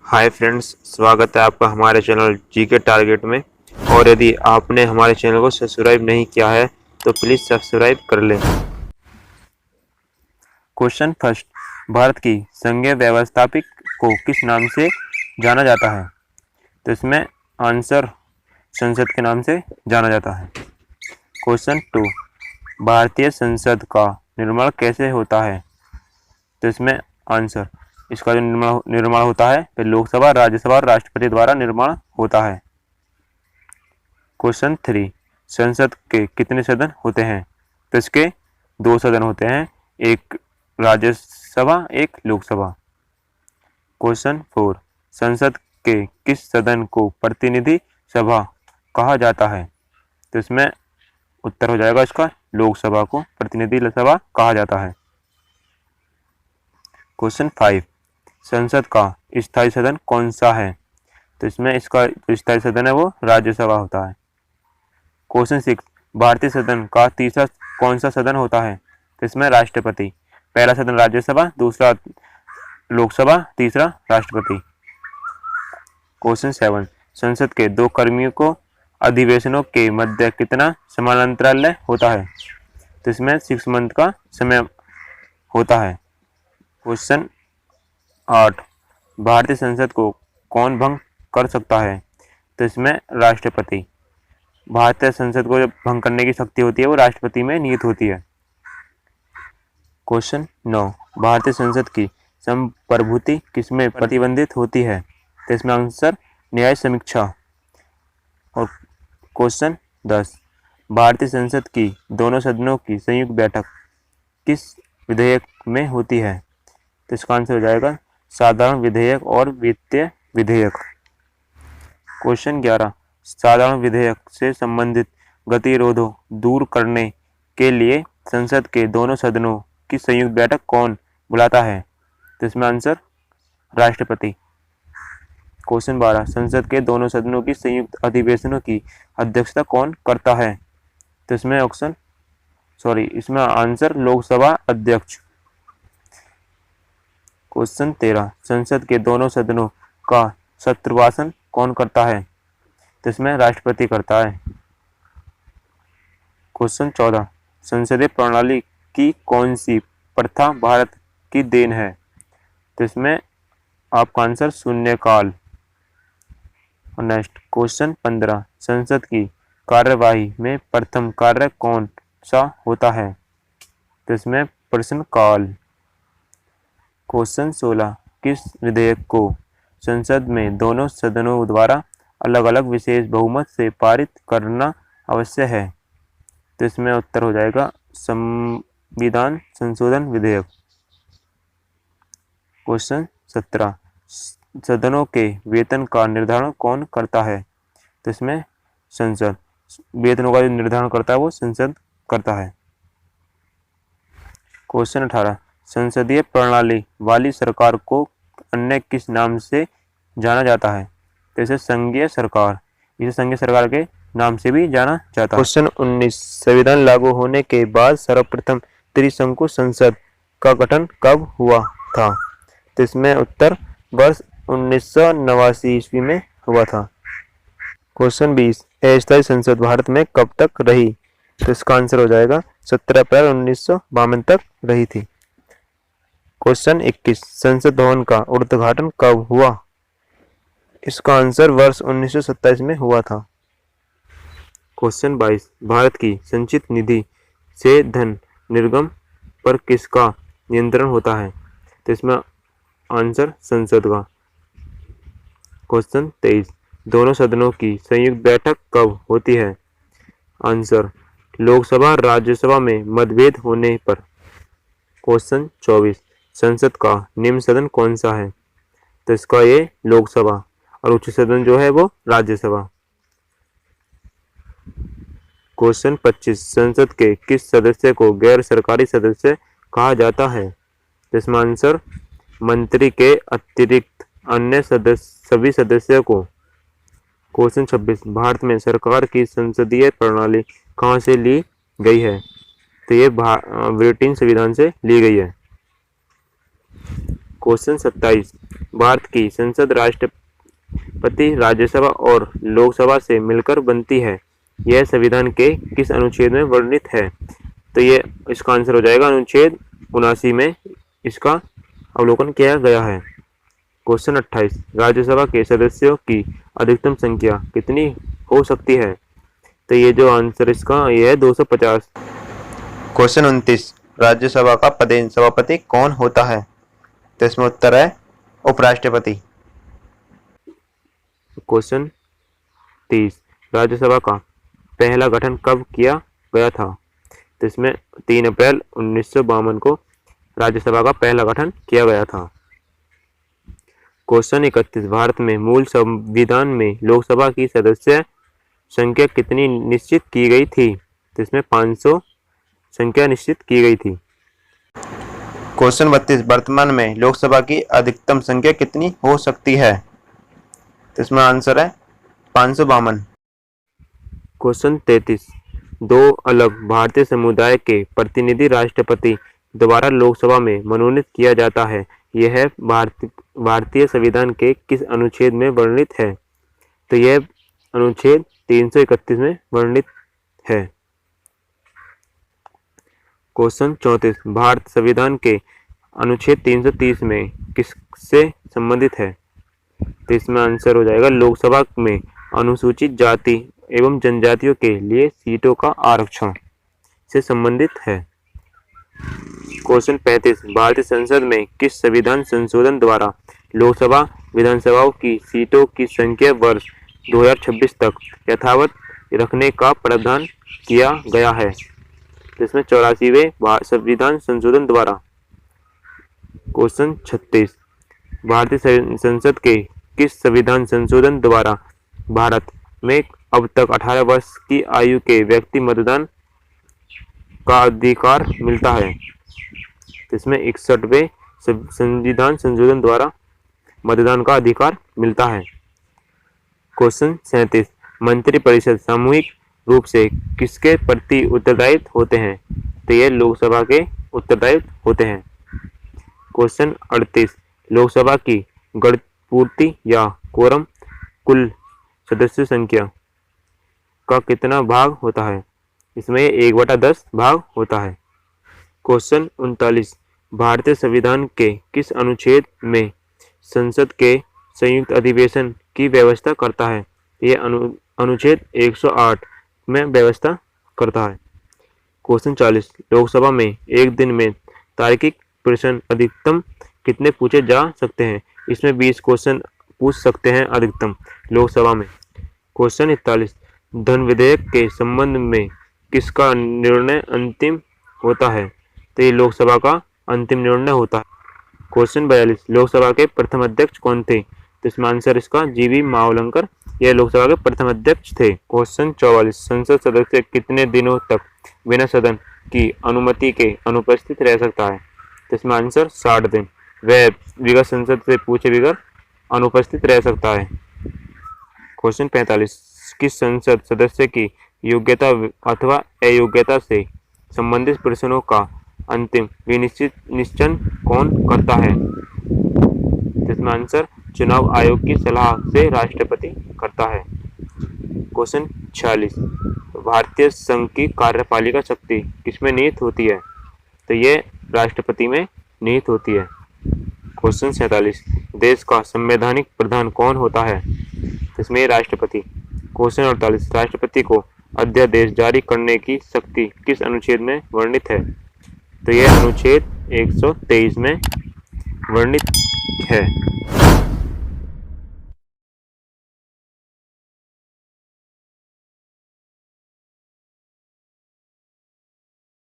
Hi friends, स्वागत है आपका हमारे चैनल जीके टारगेट में। और यदि आपने हमारे चैनल को सब्सक्राइब नहीं किया है तो प्लीज़ सब्सक्राइब कर लें। क्वेश्चन फर्स्ट, भारत की संघीय व्यवस्थापिक को किस नाम से जाना जाता है? तो इसमें आंसर संसद के नाम से जाना जाता है। क्वेश्चन टू, भारतीय संसद का निर्माण कैसे होता है? तो इसमें आंसर, इसका जो निर्माण होता है तो लोकसभा, राज्यसभा और राष्ट्रपति द्वारा निर्माण होता है। क्वेश्चन थ्री, संसद के कितने सदन होते हैं? तो इसके 2 सदन होते हैं, एक राज्यसभा एक लोकसभा। क्वेश्चन फोर, संसद के किस सदन को प्रतिनिधि सभा कहा जाता है? तो इसमें उत्तर हो जाएगा इसका लोकसभा को प्रतिनिधि सभा कहा जाता है। क्वेश्चन फाइव, संसद का स्थायी सदन कौन सा है? तो इसमें इसका जो स्थायी सदन है वो राज्यसभा होता है। क्वेश्चन सिक्स, भारतीय सदन का तीसरा कौन सा सदन होता है? तो इसमें राष्ट्रपति। पहला सदन राज्यसभा, दूसरा लोकसभा, तीसरा राष्ट्रपति। क्वेश्चन सेवन, संसद के 2 कर्मियों को अधिवेशनों के मध्य कितना समानांतराल होता है? तो इसमें 6 मंथ का समय होता है। क्वेश्चन 8, भारतीय संसद को कौन भंग कर सकता है? तो इसमें राष्ट्रपति। भारतीय संसद को जब भंग करने की शक्ति होती है वो राष्ट्रपति में निहित होती है। क्वेश्चन 9, भारतीय संसद की संप्रभुति किसमें प्रतिबंधित होती है? तो इसमें आंसर न्याय समीक्षा। और क्वेश्चन 10, भारतीय संसद की दोनों सदनों की संयुक्त बैठक किस विधेयक में होती है? तो इसका आंसर हो जाएगा साधारण विधेयक और वित्तीय विधेयक। क्वेश्चन 11, साधारण विधेयक से संबंधित गतिरोधों दूर करने के लिए संसद के दोनों सदनों की संयुक्त बैठक कौन बुलाता है? तो इसमें आंसर राष्ट्रपति। क्वेश्चन 12, संसद के दोनों सदनों की संयुक्त अधिवेशनों की अध्यक्षता कौन करता है? तो इसमें इसमें आंसर लोकसभा अध्यक्ष। क्वेश्चन 13, संसद के दोनों सदनों का शत्रुभाषण कौन करता है? तो इसमें राष्ट्रपति करता है। क्वेश्चन 14, संसदीय प्रणाली की कौन सी प्रथा भारत की देन है? तो इसमें आपका आंसर शून्यकाल। और नेक्स्ट क्वेश्चन 15, संसद की कार्यवाही में प्रथम कार्य कौन सा होता है? तो इसमें प्रश्नकाल। क्वेश्चन 16, किस विधेयक को संसद में दोनों सदनों द्वारा अलग अलग विशेष बहुमत से पारित करना आवश्यक है? तो इसमें उत्तर हो जाएगा संविधान संशोधन विधेयक। क्वेश्चन 17, सदनों के वेतन का निर्धारण कौन करता है? तो इसमें संसद। वेतनों का जो निर्धारण करता है वो संसद करता है। क्वेश्चन 18, संसदीय प्रणाली वाली सरकार को अन्य किस नाम से जाना जाता है? तो इसे संघीय सरकार, इसे संघीय सरकार के नाम से भी जाना जाता है। क्वेश्चन 19, संविधान लागू होने के बाद सर्वप्रथम त्रिशंकु संसद का गठन कब हुआ था? तो इसमें उत्तर वर्ष 1989 ईस्वी में हुआ था। क्वेश्चन 20, अस्थायी संसद भारत में कब तक रही? तो इसका आंसर हो जाएगा 17 अप्रैल 1952 तक रही थी। क्वेश्चन 21, संसद भवन का उद्घाटन कब हुआ? इसका आंसर वर्ष 1927 में हुआ था। क्वेश्चन 22, भारत की संचित निधि से धन निर्गम पर किसका नियंत्रण होता है? तो इसमें आंसर संसद का। क्वेश्चन 23, दोनों सदनों की संयुक्त बैठक कब होती है? आंसर लोकसभा राज्यसभा में मतभेद होने पर। क्वेश्चन 24, संसद का निम्न सदन कौन सा है? तो इसका ये लोकसभा और उच्च सदन जो है वो राज्यसभा। क्वेश्चन 25, संसद के किस सदस्य को गैर सरकारी सदस्य कहा जाता है? तो इसमें आंसर मंत्री के अतिरिक्त अन्य सभी सदस्यों को। क्वेश्चन 26, भारत में सरकार की संसदीय प्रणाली कहाँ से ली गई है? तो ये ब्रिटेन संविधान से ली गई है। क्वेश्चन 27 भारत की संसद राष्ट्रपति, राज्यसभा और लोकसभा से मिलकर बनती है। यह संविधान के किस अनुच्छेद में वर्णित है? तो ये इसका आंसर हो जाएगा अनुच्छेद 79 में इसका अवलोकन किया गया है। क्वेश्चन 28 राज्यसभा के सदस्यों की अधिकतम संख्या कितनी हो सकती है? तो ये जो आंसर इसका ये है 250। क्वेश्चन 29 राज्यसभा का पदेन सभापति कौन होता है? तो इसमें उत्तर है उपराष्ट्रपति। क्वेश्चन 30 राज्यसभा का पहला गठन कब किया गया था? तो इसमें 3 अप्रैल 1952 को राज्यसभा का पहला गठन किया गया था। क्वेश्चन 31 भारत में मूल संविधान में लोकसभा की सदस्य संख्या कितनी निश्चित की गई थी? तो इसमें 500 संख्या निश्चित की गई थी। क्वेश्चन 32 वर्तमान में लोकसभा की अधिकतम संख्या कितनी हो सकती है? तो इसमें आंसर है 552। क्वेश्चन 33 दो अलग भारतीय समुदाय के प्रतिनिधि राष्ट्रपति द्वारा लोकसभा में मनोनीत किया जाता है। यह भारतीय संविधान के किस अनुच्छेद में वर्णित है? तो यह अनुच्छेद 331 में वर्णित है। क्वेश्चन 34 भारत संविधान के अनुच्छेद 330 में किससे संबंधित है? तो इसमें आंसर हो जाएगा लोकसभा में अनुसूचित जाति एवं जनजातियों के लिए सीटों का आरक्षण से संबंधित है। क्वेश्चन 35 भारतीय संसद में किस संविधान संशोधन द्वारा लोकसभा विधानसभाओं की सीटों की संख्या वर्ष 2026 तक यथावत रखने का प्रावधान किया गया है? जिसमें 84वें संविधान संशोधन द्वारा। क्वेश्चन 36 भारतीय संसद के किस संविधान संशोधन द्वारा भारत में अब तक 18 वर्ष की आयु के व्यक्ति मतदान का अधिकार मिलता है? इसमें 61वें संविधान संशोधन द्वारा मतदान का अधिकार मिलता है। क्वेश्चन 37 मंत्रिपरिषद सामूहिक रूप से किसके प्रति उत्तरदायित्व होते हैं? तो ये लोकसभा के उत्तरदायित्व होते हैं। क्वेश्चन 38 लोकसभा की गणपूर्ति या कोरम कुल सदस्य संख्या का कितना भाग होता है? इसमें 1/10 भाग होता है। क्वेश्चन 39 भारतीय संविधान के किस अनुच्छेद में संसद के संयुक्त अधिवेशन की व्यवस्था करता है? यह अनुच्छेद 108 में व्यवस्था करता है। क्वेश्चन 40 लोकसभा में एक दिन में तार्किक प्रश्न अधिकतम कितने पूछे जा सकते हैं? इसमें 20 क्वेश्चन पूछ सकते हैं अधिकतम लोकसभा में। क्वेश्चन 41 धन विधेयक के संबंध में किसका निर्णय अंतिम होता है? तो ये लोकसभा का अंतिम निर्णय होता है। क्वेश्चन 42 लोकसभा के प्रथम अध्यक्ष कौन थे? तो इसमें आंसर इसका जीवी मावलंकर यह लोकसभा के प्रथम अध्यक्ष थे। क्वेश्चन 44 संसद सदस्य कितने दिनों तक बिना सदन की अनुमति के अनुपस्थित रह सकता है? तो इसमें आंसर 60 दिन वह बगैर संसद से पूछे बगैर अनुपस्थित रह सकता है। क्वेश्चन 45 किस संसद सदस्य की योग्यता अथवा अयोग्यता से संबंधित प्रश्नों का अंतिम निश्चय कौन करता है? जिसमें आंसर चुनाव आयोग की सलाह से राष्ट्रपति करता है। क्वेश्चन 46 भारतीय संघ की कार्यपालिका शक्ति किसमें निहित होती है? तो ये राष्ट्रपति में निहित होती है। क्वेश्चन 47 देश का संवैधानिक प्रधान कौन होता है? इसमें राष्ट्रपति। क्वेश्चन 48 राष्ट्रपति को अध्यादेश जारी करने की शक्ति किस अनुच्छेद में वर्णित है? तो यह अनुच्छेद 123 में वर्णित है।